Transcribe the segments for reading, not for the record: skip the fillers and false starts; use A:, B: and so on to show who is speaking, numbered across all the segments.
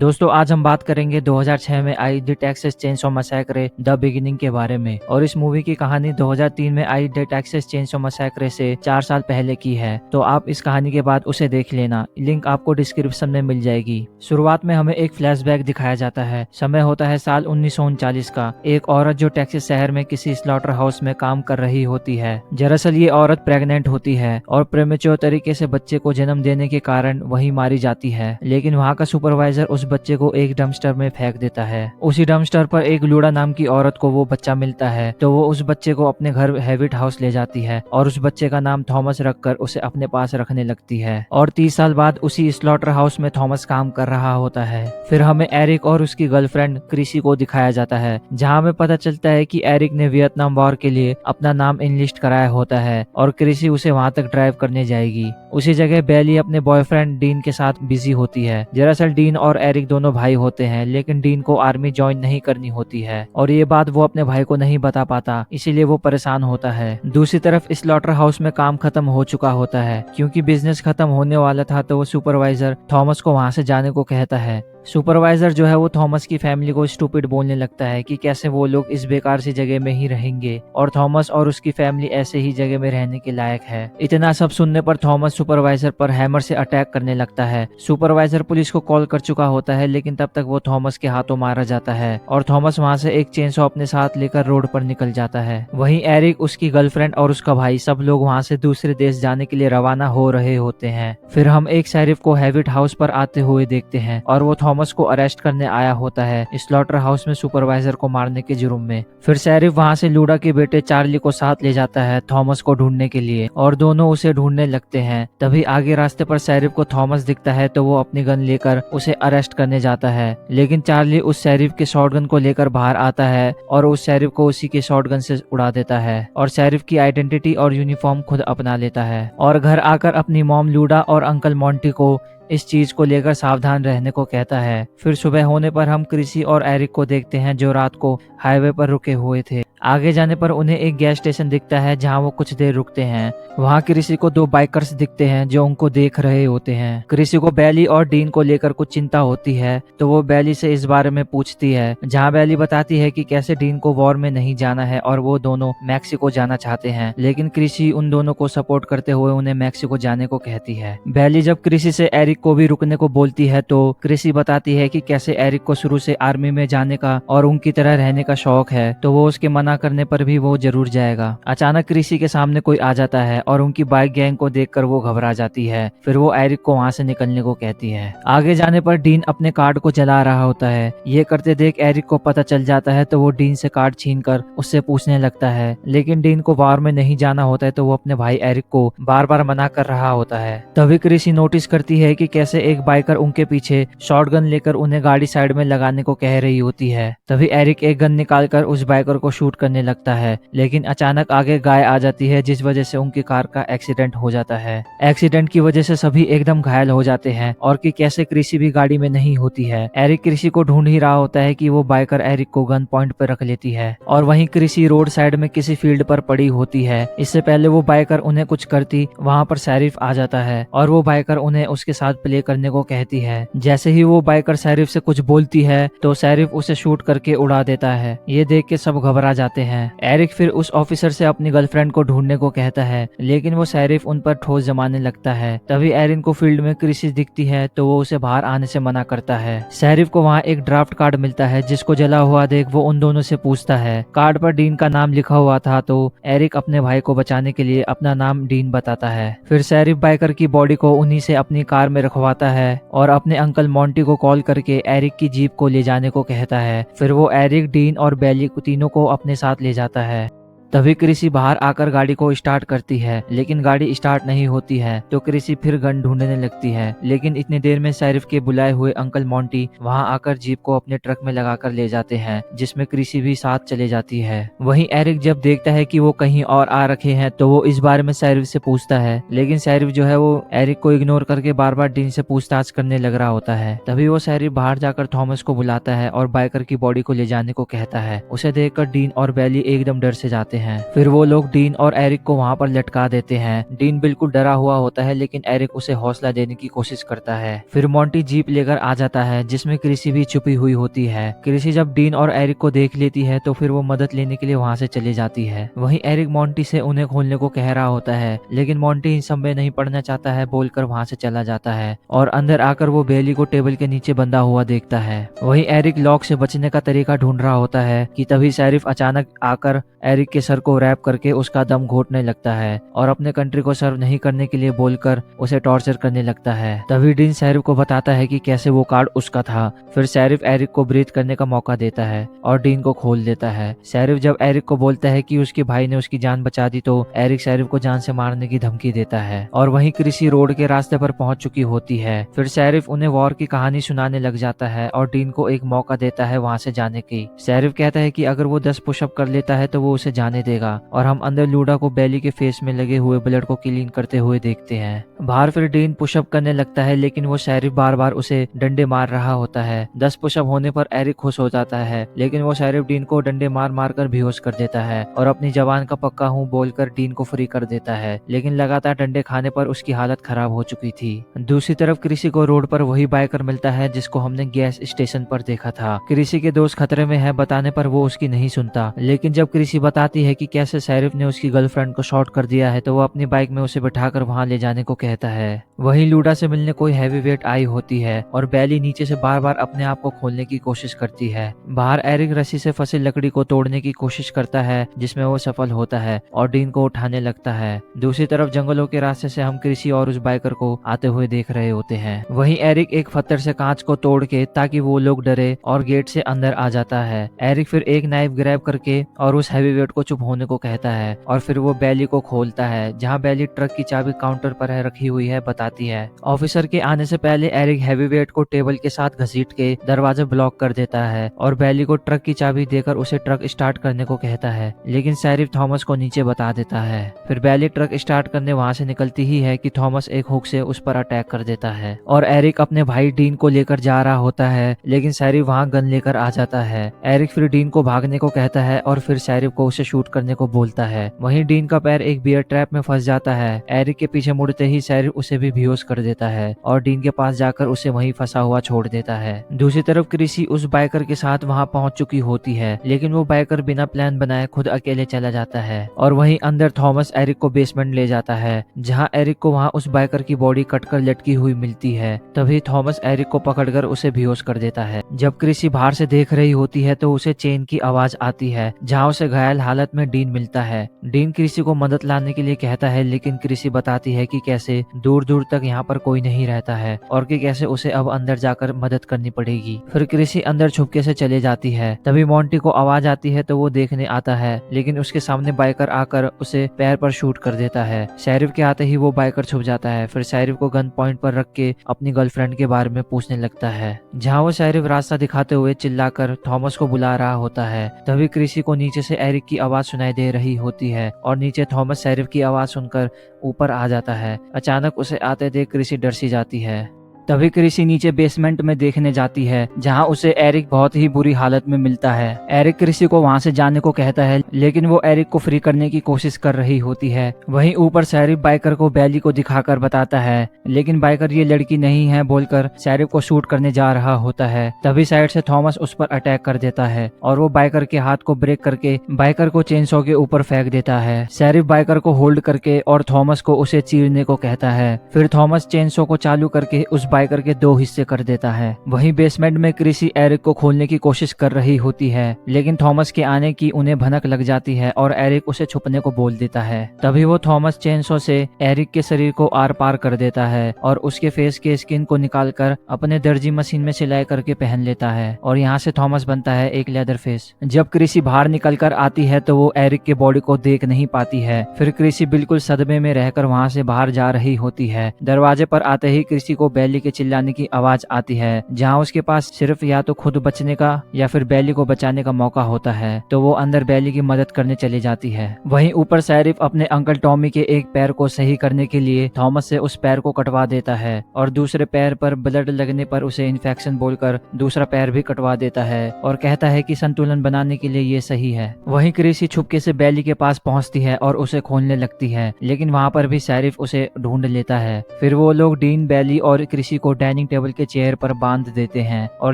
A: दोस्तों आज हम बात करेंगे 2006 में आई the Texas chainsaw massacre the beginning के बारे में। और इस मूवी की कहानी 2003 में आई द टेक्सास चेनसॉ मैसेक्रे से 4 साल पहले की है। तो आप इस कहानी के बाद उसे देख लेना, लिंक आपको डिस्क्रिप्शन में मिल जाएगी। शुरुआत में हमें एक फ्लैशबैक दिखाया जाता है। समय होता है साल 1939 का। एक औरत जो टेक्सास शहर में किसी स्लॉटर हाउस में काम कर रही होती है। दरअसल ये औरत प्रेग्नेंट होती है और प्रेमेच्योर तरीके से बच्चे को जन्म देने के कारण वही मारी जाती है। लेकिन वहाँ का सुपरवाइजर उस बच्चे को एक डंपस्टर में फेंक देता है। उसी डंपस्टर पर एक लूडा नाम की औरत को वो बच्चा मिलता है, तो वो उस बच्चे को अपने घर हैविट हाउस ले जाती है और उस बच्चे का नाम थॉमस रखकर उसे अपने पास रखने लगती है। और 30 साल बाद उसी स्लॉटर हाउस में थॉमस काम कर रहा होता है। फिर हमें एरिक और उसकी गर्लफ्रेंड क्रिसी को दिखाया जाता है, जहाँ हमें पता चलता है कि एरिक ने वियतनाम वॉर के लिए अपना नाम इनलिस्ट कराया होता है और क्रिसी उसे वहां तक ड्राइव करने जाएगी। उसी जगह बेली अपने बॉयफ्रेंड डीन के साथ बिजी होती है। दरअसल डीन और एरिक दोनों भाई होते हैं, लेकिन डीन को आर्मी ज्वाइन नहीं करनी होती है और ये बात वो अपने भाई को नहीं बता पाता, इसीलिए वो परेशान होता है। दूसरी तरफ स्लॉटर हाउस में काम खत्म हो चुका होता है। क्योंकि बिजनेस खत्म होने वाला था, तो वो सुपरवाइजर थॉमस को वहां से जाने को कहता है। सुपरवाइजर जो है वो थॉमस की फैमिली को स्टूपिड बोलने लगता है कि कैसे वो लोग इस बेकार सी जगह में ही रहेंगे और थॉमस और उसकी फैमिली ऐसे ही जगह में रहने के लायक है। इतना सब सुनने पर थॉमस सुपरवाइजर पर हैमर से अटैक करने लगता है। सुपरवाइजर पुलिस को कॉल कर चुका होता है, लेकिन तब तक वो थॉमस के हाथों मारा जाता है और थॉमस वहां से एक चेनसॉ अपने साथ लेकर रोड पर निकल जाता है। वहीं एरिक, उसकी गर्लफ्रेंड और उसका भाई सब लोग वहां से दूसरे देश जाने के लिए रवाना हो रहे होते हैं। फिर हम एक शेरिफ को हैविट हाउस पर आते हुए देखते हैं और वो थॉमस को अरेस्ट करने आया होता है स्लॉटर हाउस में सुपरवाइजर को मारने के जुर्म में। फिर शेरिफ वहां से लूडा के बेटे चार्ली को साथ ले जाता है थॉमस को ढूंढने के लिए और दोनों उसे ढूंढने लगते हैं। तभी आगे रास्ते पर शेरिफ को थॉमस दिखता है, तो वो अपनी गन लेकर उसे अरेस्ट करने जाता है। लेकिन चार्ली उस शेरिफ के शॉटगन को लेकर बाहर आता है और उस शेरिफ को उसी के शॉटगन से उड़ा देता है और शेरिफ की आइडेंटिटी और यूनिफॉर्म खुद अपना लेता है और घर आकर अपनी मॉम लूडा और अंकल मॉन्टी को इस चीज को लेकर सावधान रहने को कहता है। फिर सुबह होने पर हम क्रिसी और एरिक को देखते हैं, जो रात को हाईवे पर रुके हुए थे। आगे जाने पर उन्हें एक गैस स्टेशन दिखता है, जहां वो कुछ देर रुकते हैं। वहां क्रिसी को 2 बाइकर्स दिखते हैं जो उनको देख रहे होते हैं। क्रिसी को बेली और डीन को लेकर कुछ चिंता होती है, तो वो बेली से इस बारे में पूछती है, जहां बेली बताती है कि कैसे डीन को वॉर में नहीं जाना है और वो दोनों मैक्सिको जाना चाहते हैं। लेकिन क्रिसी उन दोनों को सपोर्ट करते हुए उन्हें मैक्सिको जाने को कहती है। बेली जब क्रिसी से एरिक को भी रुकने को बोलती है, तो क्रिसी बताती है कि कैसे एरिक को शुरू से आर्मी में जाने का और उनकी तरह रहने का शौक है, तो वो उसके मना करने पर भी वो जरूर जाएगा। अचानक क्रिसी के सामने कोई आ जाता है और उनकी बाइक गैंग को देखकर वो घबरा जाती है। फिर वो एरिक को वहां से निकलने को कहती है। आगे जाने पर डीन अपने कार्ड को जला रहा होता है। ये करते देख एरिक को पता चल जाता है, तो वो डीन से कार्ड छीनकर उससे पूछने लगता है। लेकिन डीन को वॉर में नहीं जाना होता है, तो वो अपने भाई एरिक को बार बार मना कर रहा होता है। तभी क्रिसी नोटिस करती है कि कैसे एक बाइकर उनके पीछे शॉटगन लेकर उन्हें गाड़ी साइड में लगाने को कह रही होती है। तभी एरिक एक गन निकालकर उस बाइकर को शूट करने लगता है, लेकिन अचानक आगे गाय आ जाती है, जिस वजह से उनकी कार का एक्सीडेंट हो जाता है। एक्सीडेंट की वजह से सभी एकदम घायल हो जाते हैं और कि कैसे क्रिसी भी गाड़ी में नहीं होती है। एरिक क्रिसी को ढूंढ ही रहा होता है कि वो बाइकर एरिक को गन पॉइंट पर रख लेती है और वहीं क्रिसी रोड साइड में किसी फील्ड पर पड़ी होती है। इससे पहले वो बाइकर उन्हें कुछ करती, वहां पर शेरिफ आ जाता है और वो बाइकर उन्हें उसके साथ प्ले करने को कहती है। जैसे ही वो बाइकर शेरिफ से कुछ बोलती है, तो शेरिफ उसे शूट करके उड़ा देता है। ये देख के सब घबरा जाते हैं। एरिक फिर उस ऑफिसर से अपनी गर्लफ्रेंड को ढूंढने को कहता है, लेकिन वो शेरिफ उन पर ठोस जमाने लगता है। तभी एरिन को फील्ड में क्रिसी दिखती है, तो वो उसे बाहर आने से मना करता है। शेरिफ को वहाँ एक ड्राफ्ट कार्ड मिलता है, जिसको जला हुआ देख वो उन दोनों से पूछता है। कार्ड पर डीन का नाम लिखा हुआ था, तो एरिक अपने भाई को बचाने के लिए अपना नाम डीन बताता है। फिर शेरिफ बाइकर की बॉडी को उन्हीं से अपनी कार में रखवाता है और अपने अंकल मॉन्टी को कॉल करके एरिक की जीप को ले जाने को कहता है। फिर वो एरिक, डीन और बेली तीनों को अपने साथ ले जाता है। तभी क्रिसी बाहर आकर गाड़ी को स्टार्ट करती है, लेकिन गाड़ी स्टार्ट नहीं होती है, तो क्रिसी फिर गन ढूंढने लगती है। लेकिन इतनी देर में शेरिफ के बुलाए हुए अंकल मॉन्टी वहां आकर जीप को अपने ट्रक में लगाकर ले जाते हैं, जिसमें क्रिसी भी साथ चले जाती है। वहीं एरिक जब देखता है कि वो कहीं और आ रखे हैं, तो वो इस बारे में शेरिफ से पूछता है, लेकिन शेरिफ जो है वो एरिक को इग्नोर करके बार बार डीन से पूछताछ करने लग रहा होता है। तभी वो शेरिफ बाहर जाकर थॉमस को बुलाता है और बाइकर की बॉडी को ले जाने को कहता है। उसे देखकर डीन और बेली एकदम डर से जाते हैं। फिर वो लोग डीन और एरिक को वहाँ पर लटका देते हैं। डीन बिल्कुल डरा हुआ होता है, लेकिन एरिक उसे हौसला देने की कोशिश करता है। फिर मोंटी जीप लेकर आ जाता है जिसमें क्रिसी भी छुपी हुई होती है। क्रिसी जब डीन और एरिक को देख लेती है तो फिर वो मदद लेने के लिए वहाँ से चली जाती है। वहीं एरिक मोंटी से उन्हें खोलने को कह रहा होता है, लेकिन मोंटी इन सब में नहीं पड़ना चाहता है बोलकर वहाँ से चला जाता है और अंदर आकर वो बेली को टेबल के नीचे बंधा हुआ देखता है। वहीं एरिक लॉक से बचने का तरीका ढूंढ रहा होता है कि तभी शेरिफ अचानक आकर एरिक के सर को रैप करके उसका दम घोटने लगता है और अपने कंट्री को सर्व नहीं करने के लिए बोलकर उसे टॉर्चर करने लगता है। तभी डीन शेरिफ को बताता है कि कैसे वो कार्ड उसका था। फिर शेरिफ एरिक को ब्रीथ करने का मौका देता है और डीन को खोल देता है। शेरिफ जब एरिक को बोलता है कि उसके भाई ने उसकी जान बचा दी तो एरिक शेरिफ को जान से मारने की धमकी देता है और वहीं क्रिसी रोड के रास्ते पर पहुंच चुकी होती है। फिर शेरिफ उन्हें वॉर की कहानी सुनाने लग जाता है और डीन को एक मौका देता है वहां से जाने की। शेरिफ कहता है कि अगर वो 10 पुशअप कर लेता है तो वो उसे जाने देगा और हम अंदर लूडा को बेली के फेस में लगे हुए ब्लड को क्लीन करते हुए देखते हैं। बाहर फिर डीन पुशअप करने लगता है, लेकिन वो शेरिफ बार बार उसे डंडे मार रहा होता है। 10 पुशअप होने पर एरिक खुश हो जाता है, लेकिन वो शेरिफ डीन को डंडे मार मार कर बेहोश कर देता है और अपनी जवान का पक्का हूँ बोलकर डीन को फ्री कर देता है, लेकिन लगातार डंडे खाने पर उसकी हालत खराब हो चुकी थी। दूसरी तरफ क्रिसी को रोड पर वही बाइकर मिलता है जिसको हमने गैस स्टेशन पर देखा था। क्रिसी के दोस्त खतरे में है बताने पर वो उसकी नहीं सुनता, लेकिन जब क्रिसी बताती है कि कैसे शेरिफ ने उसकी गर्लफ्रेंड को शॉट कर दिया है तो वो अपनी बाइक में उसे बिठाकर वहां ले जाने को कहता है। वहीं लूडा से मिलने कोई हैवी वेट आई होती है और बेली नीचे से बार बार अपने आप को खोलने की कोशिश करती है। बाहर एरिक रस्सी से फंसी लकड़ी को तोड़ने की कोशिश करता है जिसमें वो सफल होता है और डीन को उठाने लगता है। दूसरी तरफ जंगलों के रास्ते से हम क्रिसी और उस बाइकर को आते हुए देख रहे होते हैं। वहीं एरिक एक पत्थर से कांच को तोड़ के ताकि वो लोग डरे और गेट से अंदर आ जाता है। एरिक फिर एक नाइफ ग्रैब करके और उस हैवी वेट को चुप होने को कहता है और फिर वो बेली को खोलता है जहाँ बेली ट्रक की चाबी काउंटर पर रखी हुई है बताती है। ऑफिसर के आने से पहले एरिक हैवी वेट को टेबल के साथ घसीट के दरवाजा ब्लॉक कर देता है और बेली को ट्रक की चाबी देकर उसे ट्रक स्टार्ट करने को कहता है, लेकिन शेरिफ थॉमस को नीचे बता देता है। फिर बेली ट्रक स्टार्ट करने वहां से निकलती ही है कि थॉमस एक हुक से उस पर अटैक कर देता है और एरिक अपने भाई डीन को लेकर जा रहा होता है, लेकिन शेरिफ वहां गन लेकर आ जाता है। एरिक फिर डीन को भागने को कहता है और फिर शेरिफ को उसे शूट करने को बोलता है। वहीं डीन का पैर एक बियर ट्रैप में फंस जाता है। एरिक के पीछे मुड़ते ही शेरिफ उसे भी बेहोश कर देता है और डीन के पास जाकर उसे वहीं फंसा हुआ छोड़ देता है। दूसरी तरफ क्रिसी उस बाइकर के साथ वहां पहुंच चुकी होती है, लेकिन वो बाइकर बिना प्लान बनाए खुद अकेले चला जाता है और वहीं अंदर थॉमस एरिक को बेसमेंट ले जाता है जहां एरिक को वहां उस बाइकर की बॉडी कटकर लटकी हुई मिलती है। तभी थॉमस एरिक को पकड़कर उसे बेहोश कर देता है। जब क्रिसी बाहर से देख रही होती है तो उसे चेन की आवाज आती है जहां उसे घायल हालत में डीन मिलता है। डीन क्रिसी को मदद लाने के लिए कहता है, लेकिन क्रिसी बताती है कि कैसे दूर दूर तक यहाँ पर कोई नहीं रहता है और कि कैसे उसे अब अंदर जाकर मदद करनी पड़ेगी। फिर क्रिसी अंदर छुपके से चले जाती है। तभी मोंटी को आवाज आती है तो वो देखने आता है, लेकिन उसके सामने बाइकर आकर उसे पैर पर शूट कर देता है। शेरिफ के आते ही वो बाइकर छुप जाता है। फिर शेरिफ को गन पॉइंट पर रख के अपनी गर्लफ्रेंड के बारे में पूछने लगता है, जहाँ वो शेरिफ रास्ता दिखाते हुए चिल्लाकर थॉमस को बुला रहा होता है। तभी क्रिसी को नीचे से एरिक की आवाज सुनाई दे रही होती है और नीचे थॉमस शेरिफ की आवाज सुनकर ऊपर आ जाता है। अचानक उसे आते देख क्रिसी डर सी जाती है। तभी क्रिसी नीचे बेसमेंट में देखने जाती है जहां उसे एरिक बहुत ही बुरी हालत में मिलता है। एरिक क्रिसी को वहां से जाने को कहता है, लेकिन वो एरिक को फ्री करने की कोशिश कर रही होती है। वहीं ऊपर शेरिफ बाइकर को बेली को दिखाकर बताता है, लेकिन बाइकर ये लड़की नहीं है बोलकर शेरिफ को शूट करने जा रहा होता है। तभी साइड से थॉमस उस पर अटैक कर देता है और वो बाइकर के हाथ को ब्रेक करके बाइकर को चेनसॉ के ऊपर फेंक देता है। शेरिफ बाइकर को होल्ड करके और थॉमस को उसे चीरने को कहता है। फिर थॉमस चेनसॉ को चालू करके उस बाइकर के 2 हिस्से कर देता है। वहीं बेसमेंट में क्रिसी एरिक को खोलने की कोशिश कर रही होती है, लेकिन थॉमस के आने की उन्हें भनक लग जाती है और एरिक उसे छुपने को बोल देता है। तभी वो थॉमस चेनसॉ से एरिक के शरीर को आर पार कर देता है और उसके फेस के स्किन को निकालकर अपने दर्जी मशीन में सिलाई करके पहन लेता है और यहाँ से थॉमस बनता है एक लेदर फेस। जब क्रिसी बाहर निकल कर आती है तो वो एरिक के बॉडी को देख नहीं पाती है। फिर क्रिसी बिल्कुल सदमे में रहकर वहाँ से बाहर जा रही होती है। दरवाजे पर आते ही क्रिसी को बेली के चिल्लाने की आवाज आती है, जहाँ उसके पास सिर्फ या तो खुद बचने का या फिर बैली को बचाने का मौका होता है। तो वो अंदर बैली की मदद करने चली जाती है। वहीं ऊपर शेरिफ अपने अंकल टॉमी के एक पैर को सही करने के लिए थॉमस से उस पैर को कटवा देता है और दूसरे पैर पर ब्लड लगने पर उसे इन्फेक्शन बोलकर दूसरा पैर भी कटवा देता है और कहता है कि संतुलन बनाने के लिए ये सही है। वहीं क्रिसी छुपके से बैली के पास पहुंचती है और उसे खोलने लगती है, लेकिन वहां पर भी शेरिफ उसे ढूंढ लेता है। फिर वो लोग डीन, बैली और क्रिसी को डाइनिंग टेबल के चेयर पर बांध देते हैं और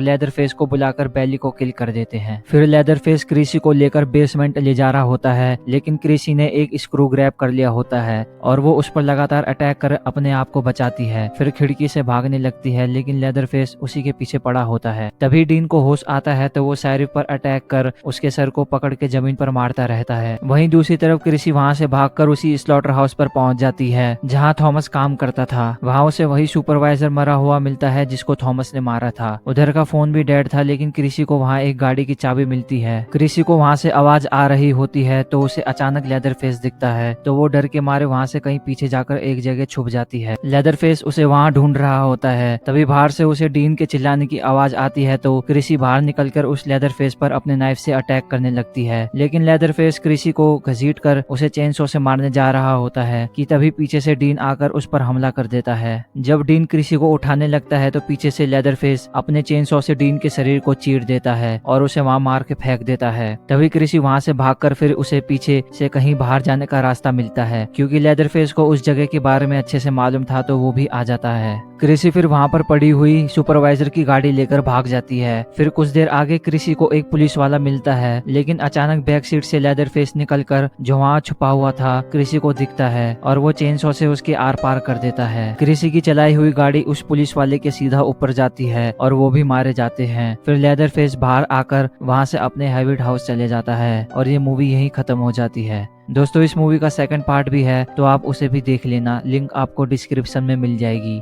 A: लेदरफेस को बुलाकर बैली को किल कर देते हैं। फिर लेदरफेस क्रिसी को लेकर बेसमेंट ले जा रहा होता है, लेकिन क्रिसी ने एक स्क्रू ग्रैब कर लिया होता है और वो उस पर लगातार अटैक कर अपने आप को बचाती है। फिर खिड़की से भागने लगती है, लेकिन लेदरफेस उसी के पीछे पड़ा होता है। तभी डीन को होश आता है तो वो शेरिफ पर अटैक कर उसके सर को पकड़ के जमीन पर मारता रहता है। वहीं दूसरी तरफ क्रिसी वहां से भागकर उसी स्लॉटर हाउस पर पहुंच जाती है जहां थॉमस काम करता था। वहां उसे वही सुपरवाइजर मरा हुआ मिलता है जिसको थॉमस ने मारा था। उधर का फोन भी डेड था, लेकिन क्रिसी को वहां एक गाड़ी की चाबी मिलती है। क्रिसी को वहां से आवाज आ रही होती है तो उसे अचानक लेदरफेस दिखता है, तो वो डर के मारे वहां से कहीं पीछे जाकर एक जगह छुप जाती है। लेदरफेस उसे वहां ढूंढ रहा होता है। तभी बाहर से उसे डीन के चिल्लाने की आवाज आती है तो क्रिसी बाहर निकलकर उस लेदरफेस पर अपने नाइफ से अटैक करने लगती है, लेकिन लेदरफेस क्रिसी को घसीट कर उसे चेनसो से मारने जा रहा होता है कि तभी पीछे से डीन आकर उस पर हमला कर देता है। जब डीन क्रिसी को उठाने लगता है तो पीछे से लेदरफेस अपने चेनसो से डीन के शरीर को चीर देता है और उसे वहां मार के फेंक देता है। तभी क्रिसी वहां से भागकर फिर उसे पीछे से कहीं बाहर जाने का रास्ता मिलता है, क्योंकि लेदरफेस को उस जगह के बारे में अच्छे से मालूम था तो वो भी आ जाता है। क्रिसी फिर वहां पर पड़ी हुई सुपरवाइजर की गाड़ी लेकर भाग जाती है। फिर कुछ देर आगे क्रिसी को एक पुलिस वाला मिलता है, लेकिन अचानक बैक सीट से लेदरफेस निकलकर जो वहां छुपा हुआ था क्रिसी को दिखता है और वो चेनसो से उसके आर पार कर देता है। क्रिसी की चलाई हुई गाड़ी उस पुलिस वाले के सीधा ऊपर जाती है और वो भी मारे जाते हैं। फिर लेदरफेस बाहर आकर वहां से अपने हैबिट हाउस चले जाता है और ये मूवी यहीं खत्म हो जाती है। दोस्तों, इस मूवी का सेकंड पार्ट भी है तो आप उसे भी देख लेना, लिंक आपको डिस्क्रिप्शन में मिल जाएगी।